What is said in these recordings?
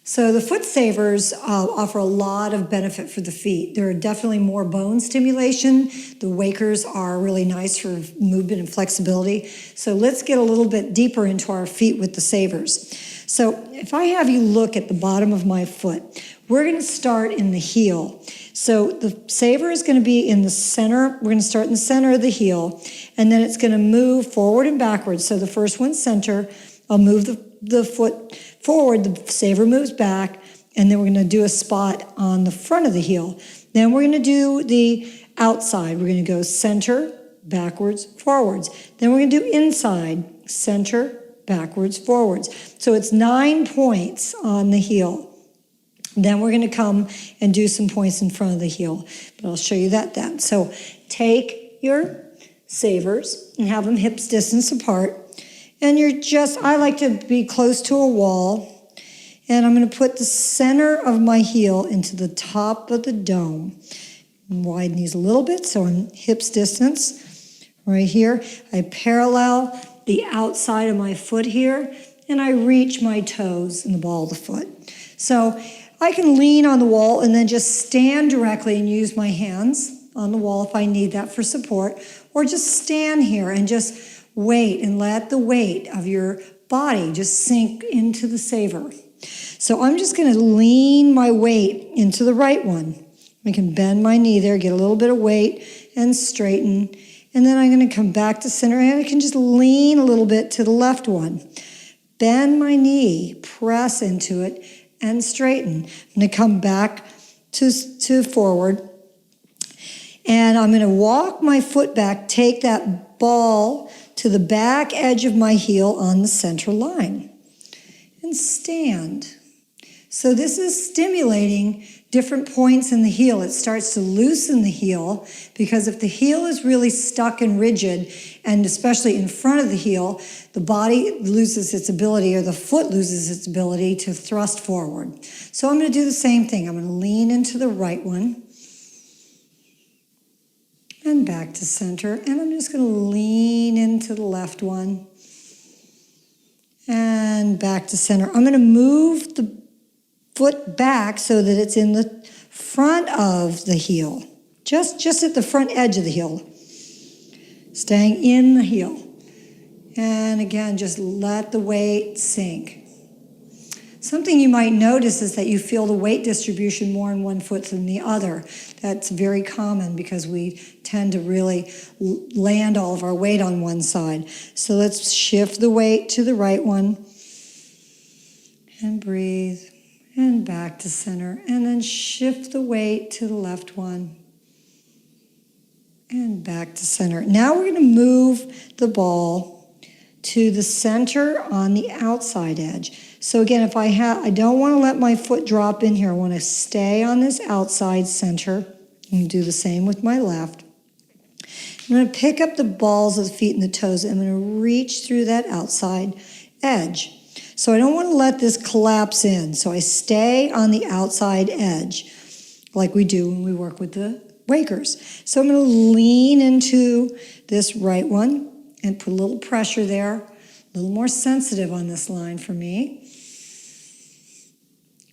So the foot savers offer a lot of benefit for the feet. There are definitely more bone stimulation. The wakers are really nice for movement and flexibility. So let's get a little bit deeper into our feet with the savers. So if I have you look at the bottom of my foot, we're going to start in the heel. So the saver is going to be in the center. We're going to start in the center of the heel, and then it's going to move forward and backwards. So the first one's center. I'll move the foot forward, the saver moves back, and then we're going to do a spot on the front of the heel. Then we're going to do the outside. We're going to go center, backwards, forwards. Then we're going to do inside, center, backwards, forwards. So it's 9 points on the heel. Then we're going to come and do some points in front of the heel, but I'll show you that then. So take your savers and have them hips distance apart. And I like to be close to a wall, and I'm going to put the center of my heel into the top of the dome. Widen these a little bit, so I'm hips distance right here. I parallel the outside of my foot here, and I reach my toes in the ball of the foot. So I can lean on the wall and then just stand directly and use my hands on the wall if I need that for support, or just stand here and just wait and let the weight of your body just sink into the saver. So I'm just going to lean my weight into the right one. I can bend my knee there, get a little bit of weight and straighten. And then I'm going to come back to center, and I can just lean a little bit to the left one. Bend my knee, press into it, and straighten. I'm going to come back to forward. And I'm going to walk my foot back, take that ball to the back edge of my heel on the center line, and stand. So this is stimulating different points in the heel. It starts to loosen the heel, because if the heel is really stuck and rigid, and especially in front of the heel, the body loses its ability, or the foot loses its ability to thrust forward. So I'm going to do the same thing. I'm going to lean into the right one, and back to center, and I'm just going to lean into the left one, and back to center. I'm going to move the foot back so that it's in the front of the heel, just at the front edge of the heel, staying in the heel. And again, just let the weight sink. Something you might notice is that you feel the weight distribution more in one foot than the other. That's very common because we tend to really land all of our weight on one side. So let's shift the weight to the right one, and breathe, and back to center, and then shift the weight to the left one, and back to center. Now we're going to move the ball to the center on the outside edge. So again, if I don't want to let my foot drop in here. I want to stay on this outside center, and do the same with my left. I'm going to pick up the balls of the feet and the toes. I'm going to reach through that outside edge. So I don't want to let this collapse in. So I stay on the outside edge, like we do when we work with the wakers. So I'm going to lean into this right one and put a little pressure there, a little more sensitive on this line for me.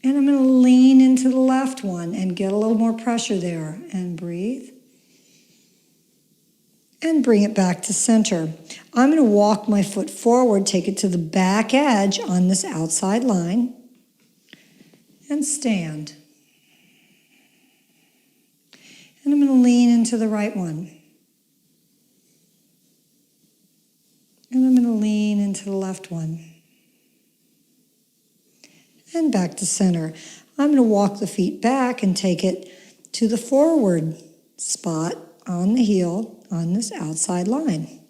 And I'm going to lean into the left one and get a little more pressure there, and breathe. And bring it back to center. I'm going to walk my foot forward, take it to the back edge on this outside line, and stand. And I'm going to lean into the right one. And I'm going to lean into the left one. And back to center. I'm going to walk the feet back and take it to the forward spot on the heel on this outside line.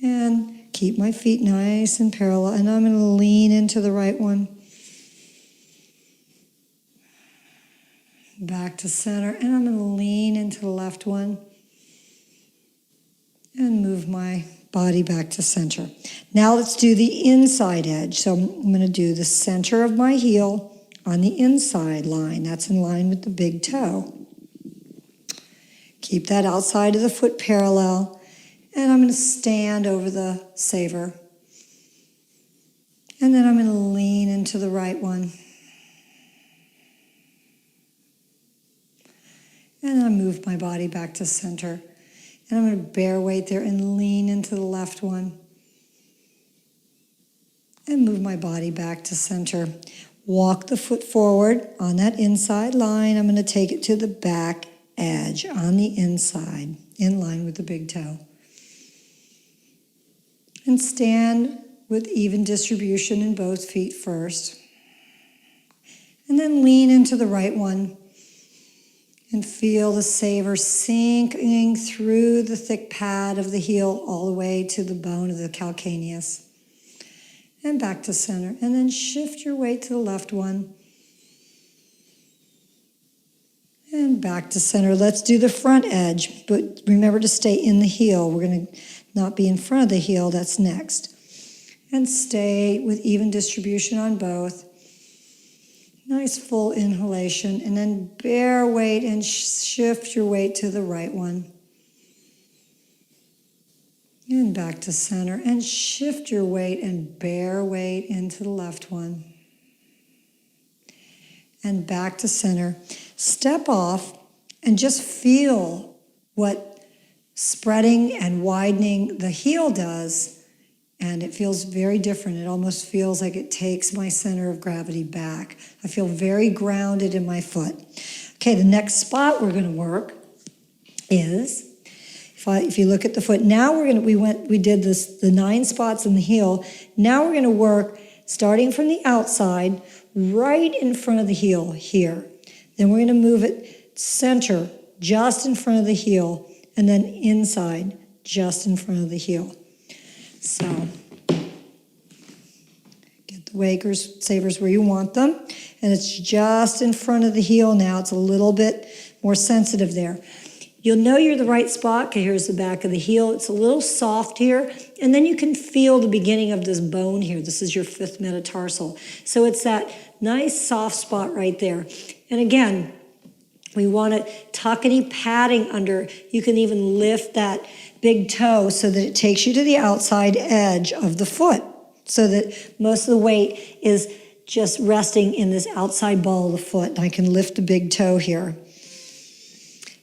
And keep my feet nice and parallel. And I'm going to lean into the right one. Back to center. And I'm going to lean into the left one. And move my body back to center. Now let's do the inside edge. So I'm going to do the center of my heel on the inside line. That's in line with the big toe. Keep that outside of the foot parallel. And I'm going to stand over the saver. And then I'm going to lean into the right one. And I move my body back to center. And I'm going to bear weight there and lean into the left one. And move my body back to center. Walk the foot forward on that inside line. I'm going to take it to the back edge on the inside, in line with the big toe. And stand with even distribution in both feet first. And then lean into the right one. And feel the saver sinking through the thick pad of the heel all the way to the bone of the calcaneus. And back to center. And then shift your weight to the left one. And back to center. Let's do the front edge, but remember to stay in the heel. We're going to not be in front of the heel. That's next. And stay with even distribution on both. Nice full inhalation, and then bear weight and shift your weight to the right one. And back to center, and shift your weight and bear weight into the left one. And back to center. Step off and just feel what spreading and widening the heel does. And it feels very different. It almost feels like it takes my center of gravity back. I feel very grounded in my foot. Okay, the next spot we're going to work is, if you look at the foot, now we did the 9 spots in the heel. Now we're going to work starting from the outside, right in front of the heel here. Then we're going to move it center, just in front of the heel, and then inside, just in front of the heel. So, get the wakers, savers where you want them. And it's just in front of the heel now. It's a little bit more sensitive there. You'll know you're the right spot. Okay, here's the back of the heel. It's a little soft here. And then you can feel the beginning of this bone here. This is your 5th metatarsal. So it's that nice soft spot right there. And again, we want to tuck any padding under. You can even lift that big toe so that it takes you to the outside edge of the foot, so that most of the weight is just resting in this outside ball of the foot. And I can lift the big toe here.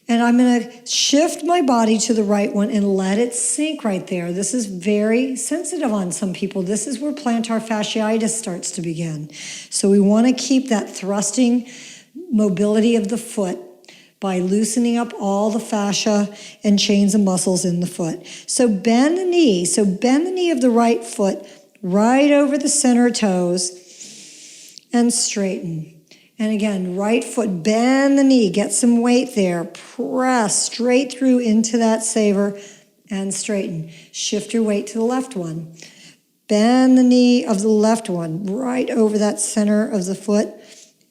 And I'm going to shift my body to the right one and let it sink right there. This is very sensitive on some people. This is where plantar fasciitis starts to begin. So we want to keep that thrusting mobility of the foot by loosening up all the fascia and chains of muscles in the foot. So bend the knee. So bend the knee of the right foot right over the center toes and straighten. And again, right foot, bend the knee, get some weight there. Press straight through into that saver and straighten. Shift your weight to the left one. Bend the knee of the left one right over that center of the foot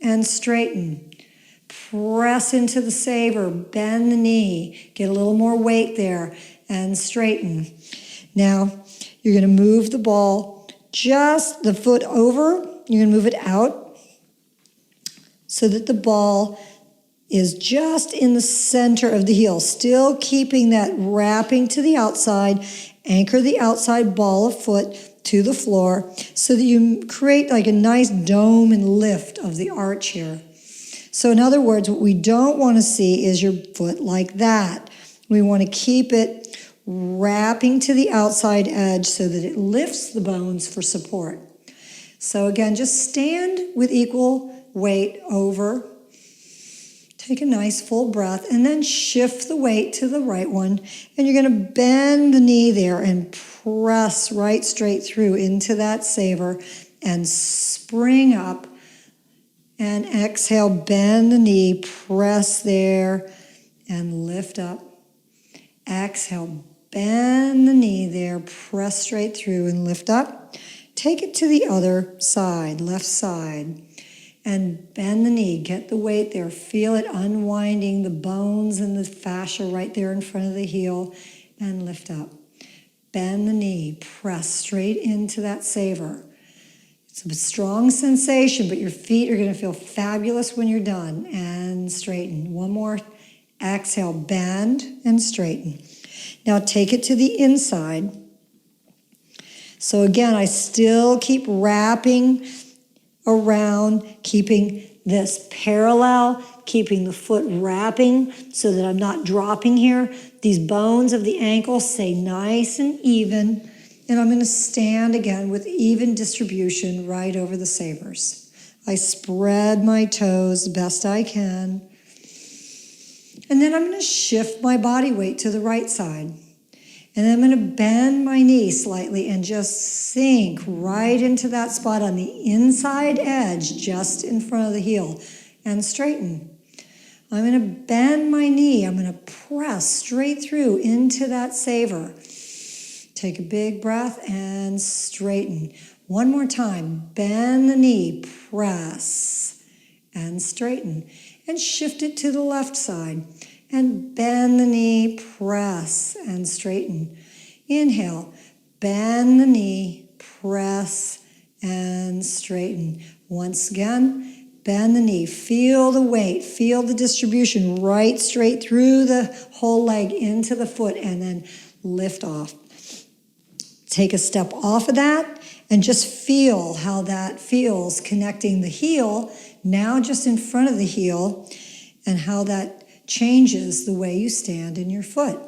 and straighten. Press into the saver, bend the knee, get a little more weight there, and straighten. Now, you're going to move the ball just the foot over. You're going to move it out so that the ball is just in the center of the heel, still keeping that wrapping to the outside. Anchor the outside ball of foot to the floor so that you create like a nice dome and lift of the arch here. So in other words, what we don't want to see is your foot like that. We want to keep it wrapping to the outside edge so that it lifts the bones for support. So again, just stand with equal weight over. Take a nice full breath and then shift the weight to the right one. And you're going to bend the knee there and press right straight through into that saver and spring up. And exhale, bend the knee, press there, and lift up. Exhale, bend the knee there, press straight through and lift up. Take it to the other side, left side, and bend the knee. Get the weight there. Feel it unwinding the bones and the fascia right there in front of the heel, and lift up. Bend the knee, press straight into that saver. It's a strong sensation, but your feet are going to feel fabulous when you're done. And straighten. One more. Exhale, bend and straighten. Now take it to the inside. So again, I still keep wrapping around, keeping this parallel, keeping the foot wrapping so that I'm not dropping here. These bones of the ankle stay nice and even, and I'm going to stand again with even distribution right over the savers. I spread my toes the best I can, and then I'm going to shift my body weight to the right side. And then I'm going to bend my knee slightly and just sink right into that spot on the inside edge, just in front of the heel, and straighten. I'm going to bend my knee. I'm going to press straight through into that saver. Take a big breath and straighten. One more time. Bend the knee, press, and straighten. And shift it to the left side. And bend the knee, press, and straighten. Inhale, bend the knee, press, and straighten. Once again, bend the knee. Feel the weight, feel the distribution right straight through the whole leg into the foot, and then lift off. Take a step off of that, and just feel how that feels connecting the heel, now just in front of the heel, and how that changes the way you stand in your foot.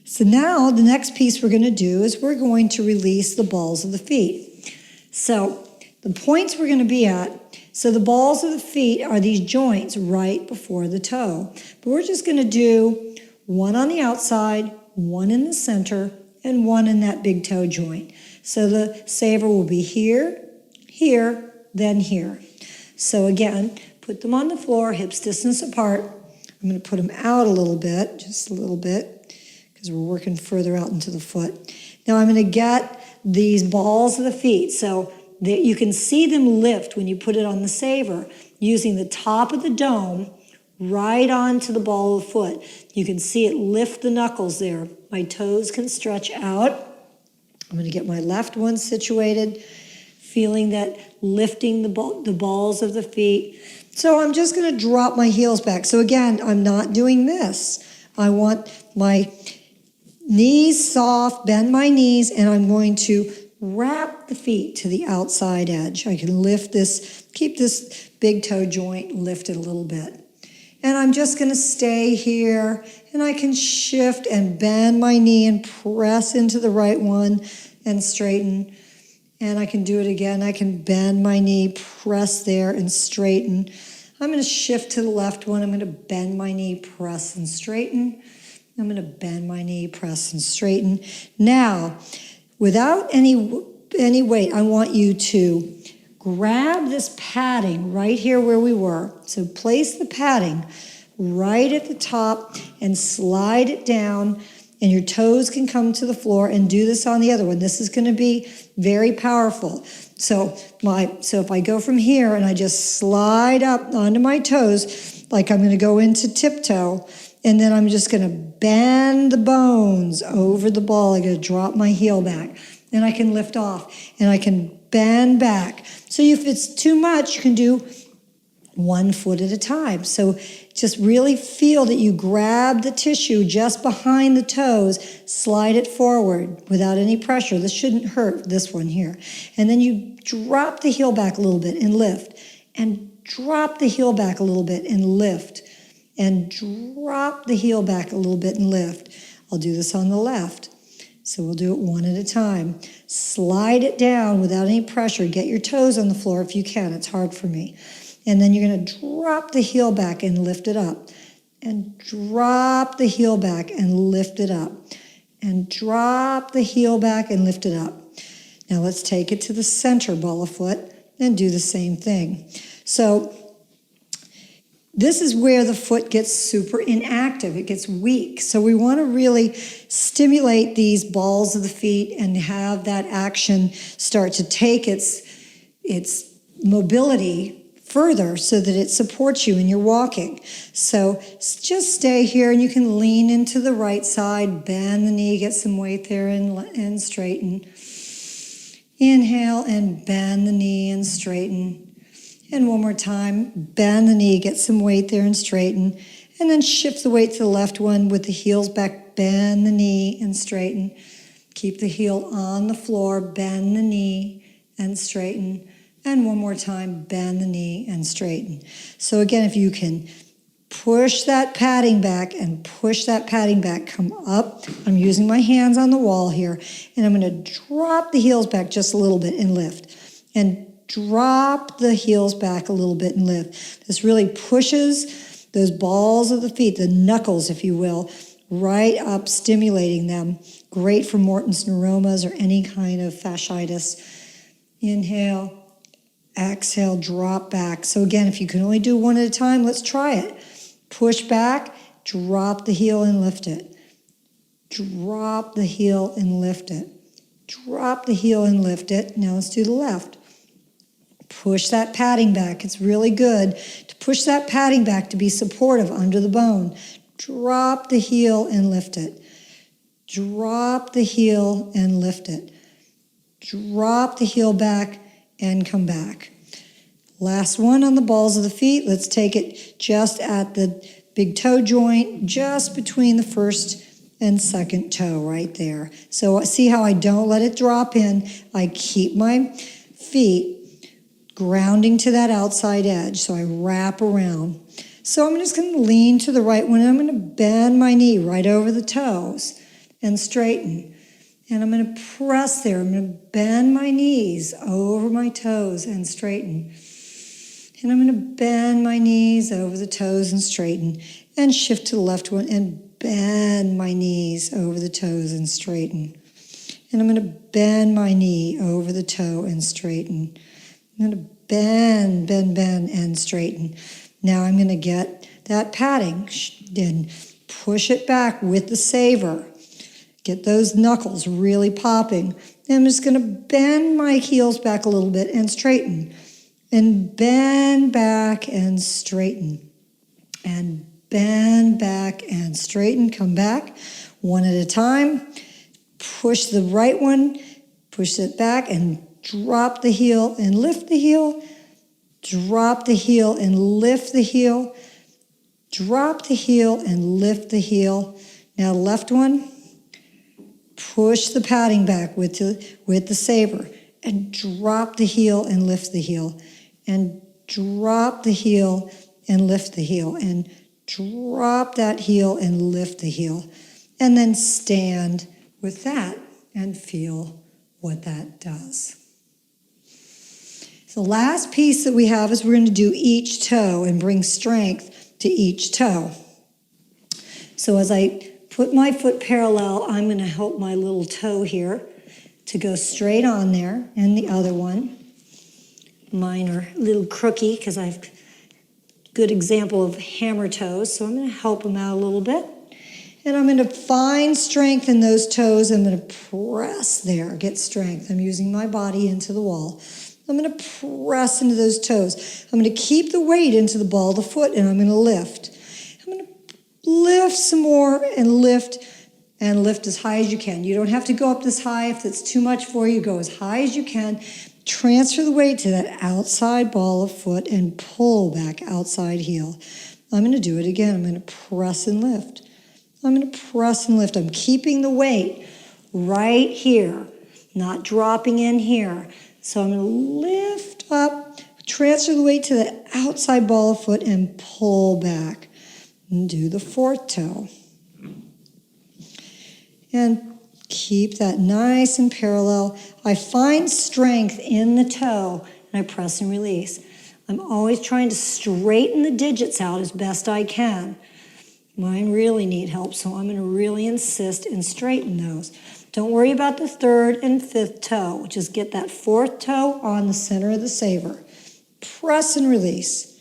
So now the next piece we're going to do is we're going to release the balls of the feet. So the points we're going to be at, so the balls of the feet are these joints right before the toe. But we're just going to do one on the outside, one in the center, and one in that big toe joint. So the saver will be here, here, then here. So again, put them on the floor, hips distance apart. I'm going to put them out a little bit, just a little bit, because we're working further out into the foot. Now I'm going to get these balls of the feet so that you can see them lift when you put it on the saver, using the top of the dome right onto the ball of the foot. You can see it lift the knuckles there. My toes can stretch out. I'm going to get my left one situated, feeling that lifting the balls of the feet. So I'm just going to drop my heels back. So again, I'm not doing this. I want my knees soft, bend my knees, and I'm going to wrap the feet to the outside edge. I can lift this, keep this big toe joint lifted a little bit. And I'm just going to stay here, and I can shift and bend my knee and press into the right one and straighten. And I can do it again. I can bend my knee, press there, and straighten. I'm going to shift to the left one. I'm going to bend my knee, press, and straighten. I'm going to bend my knee, press, and straighten. Now, without any weight, I want you to grab this padding right here where we were. So place the padding right at the top and slide it down, and your toes can come to the floor, and do this on the other one. This is going to be very powerful. So if I go from here and I just slide up onto my toes, like I'm going to go into tiptoe, and then I'm just going to bend the bones over the ball. I'm going to drop my heel back, and I can lift off, and I can bend back. So if it's too much, you can do 1 foot at a time. So just really feel that you grab the tissue just behind the toes, slide it forward without any pressure. This shouldn't hurt, this one here. And then you drop the heel back a little bit and lift, and drop the heel back a little bit and lift, and drop the heel back a little bit and lift. I'll do this on the left. So we'll do it 1 at a time. Slide it down without any pressure. Get your toes on the floor if you can. It's hard for me. And then you're going to drop the heel back and lift it up. And drop the heel back and lift it up. And drop the heel back and lift it up. Now let's take it to the center ball of foot and do the same thing. So this is where the foot gets super inactive. It gets weak. So we want to really stimulate these balls of the feet and have that action start to take its mobility further so that it supports you in your walking. So just stay here, and you can lean into the right side, bend the knee, get some weight there, and straighten. Inhale and bend the knee and straighten. And one more time, bend the knee, get some weight there and straighten. And then shift the weight to the left one with the heels back, bend the knee and straighten. Keep the heel on the floor, bend the knee and straighten. And one more time, bend the knee and straighten. So again, if you can push that padding back and push that padding back, come up. I'm using my hands on the wall here, and I'm going to drop the heels back just a little bit and lift. And drop the heels back a little bit and lift. This really pushes those balls of the feet, the knuckles, if you will, right up, stimulating them. Great for Morton's neuromas or any kind of fasciitis. Inhale, exhale, drop back. So again, if you can only do one at a time, let's try it. Push back, drop the heel and lift it. Drop the heel and lift it. Drop the heel and lift it. Now let's do the left. Push that padding back. It's really good to push that padding back to be supportive under the bone. Drop the heel and lift it. Drop the heel and lift it. Drop the heel back and come back. Last one on the balls of the feet. Let's take it just at the big toe joint, just between the first and second toe right there. So see how I don't let it drop in. I keep my feet grounding to that outside edge. So I wrap around. So I'm just going to lean to the right one, and I'm going to bend my knee right over the toes and straighten. And I'm going to press there. I'm going to bend my knees over my toes and straighten. And I'm going to bend my knees over the toes and straighten. And shift to the left one and bend my knees over the toes and straighten. And I'm going to bend my knee over the toe and straighten. I'm going to bend, and straighten. Now I'm going to get that padding and push it back with the saver. Get those knuckles really popping. And I'm just going to bend my heels back a little bit and straighten. And bend back and straighten. And bend back and straighten. Come back one at a time. Push the right one. Push it back and drop the heel and lift the heel. Drop the heel and lift the heel. Drop the heel and lift the heel. Now the left one. Push the padding back with the saber and drop the heel and lift the heel. And drop the heel and lift the heel. And drop that heel and lift the heel. And then stand with that and feel what that does. The last piece that we have is we're going to do each toe and bring strength to each toe. So as I put my foot parallel, I'm going to help my little toe here to go straight on there, and the other one. Mine are a little crooky because I have a good example of hammer toes, so I'm going to help them out a little bit. And I'm going to find strength in those toes. I'm going to press there, get strength. I'm using my body into the wall. I'm going to press into those toes. I'm going to keep the weight into the ball of the foot, and I'm going to lift. I'm going to lift some more and lift as high as you can. You don't have to go up this high. If it's too much for you, go as high as you can. Transfer the weight to that outside ball of foot and pull back outside heel. I'm going to do it again. I'm going to press and lift. I'm going to press and lift. I'm keeping the weight right here, not dropping in here. So I'm going to lift up, transfer the weight to the outside ball of foot and pull back. And do the fourth toe. And keep that nice and parallel. I find strength in the toe and I press and release. I'm always trying to straighten the digits out as best I can. Mine really need help, so I'm going to really insist and straighten those. Don't worry about the third and fifth toe. Just get that fourth toe on the center of the saber. Press and release.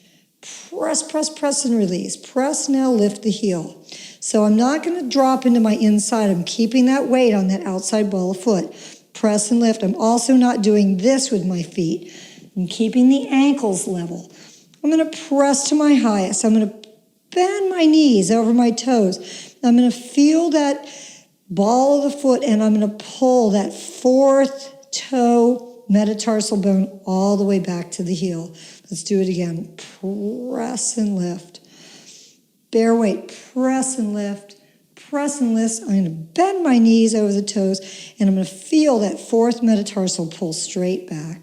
Press and release. Press, now lift the heel. So I'm not going to drop into my inside. I'm keeping that weight on that outside ball of foot. Press and lift. I'm also not doing this with my feet. I'm keeping the ankles level. I'm going to press to my highest. I'm going to bend my knees over my toes. I'm going to feel that ball of the foot, and I'm going to pull that fourth toe metatarsal bone all the way back to the heel. Let's do it again. Press and lift. Bear weight. Press and lift. press and lift. I'm going to bend my knees over the toes, and I'm going to feel that fourth metatarsal pull straight back.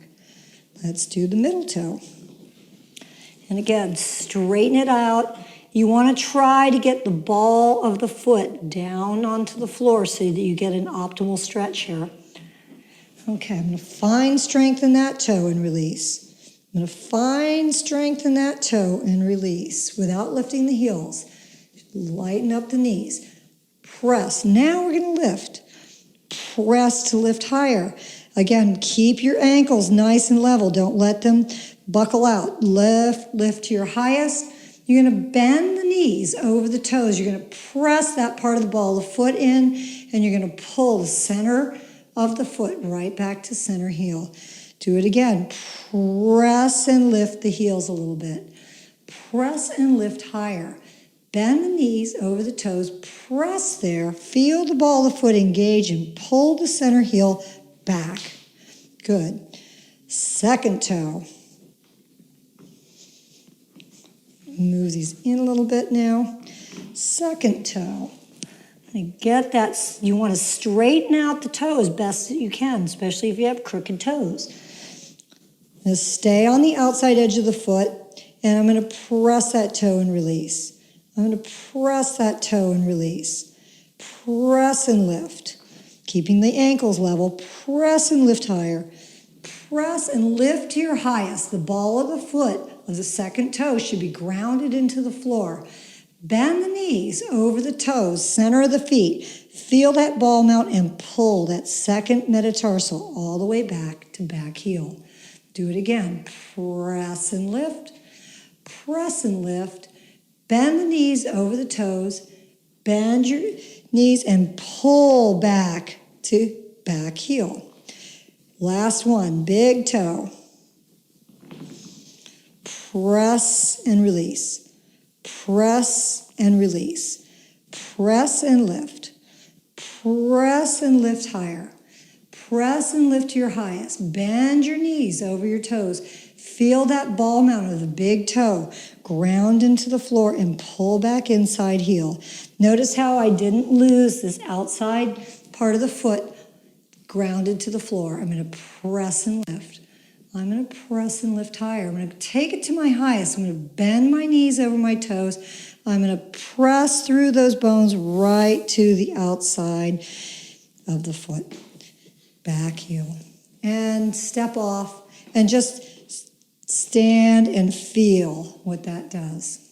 Let's do the middle toe. And again, straighten it out. You want to try to get the ball of the foot down onto the floor so that you get an optimal stretch here. Okay, I'm going to find strength in that toe and release. I'm going to find strength in that toe and release without lifting the heels. Lighten up the knees. Press. Now we're going to lift. Press to lift higher. Again, keep your ankles nice and level. Don't let them buckle out. Lift to your highest. You're going to bend the knees over the toes. You're going to press that part of the ball of the foot in, and you're going to pull the center of the foot right back to center heel. Do it again. Press and lift the heels a little bit. Press and lift higher. Bend the knees over the toes. Press there. Feel the ball of the foot engage and pull the center heel back. Good. Second toe. Move these in a little bit now. Second toe. And get that. You want to straighten out the toe as best that you can, especially if you have crooked toes. Now stay on the outside edge of the foot, and I'm going to press that toe and release. I'm going to press that toe and release. Press and lift. Keeping the ankles level. Press and lift higher. Press and lift to your highest. The ball of the foot of the second toe should be grounded into the floor. Bend the knees over the toes, center of the feet. Feel that ball mount and pull that second metatarsal all the way back to back heel. Do it again. Press and lift. Press and lift. Bend the knees over the toes. Bend your knees and pull back to back heel. Last one, big toe. Press and release. Press and release. Press and lift. Press and lift higher. Press and lift to your highest. Bend your knees over your toes. Feel that ball mount of the big toe. Ground into the floor and pull back inside heel. Notice how I didn't lose this outside part of the foot grounded to the floor. I'm going to press and lift. I'm going to press and lift higher. I'm going to take it to my highest. I'm going to bend my knees over my toes. I'm going to press through those bones right to the outside of the foot. Back heel. And step off and just stand and feel what that does.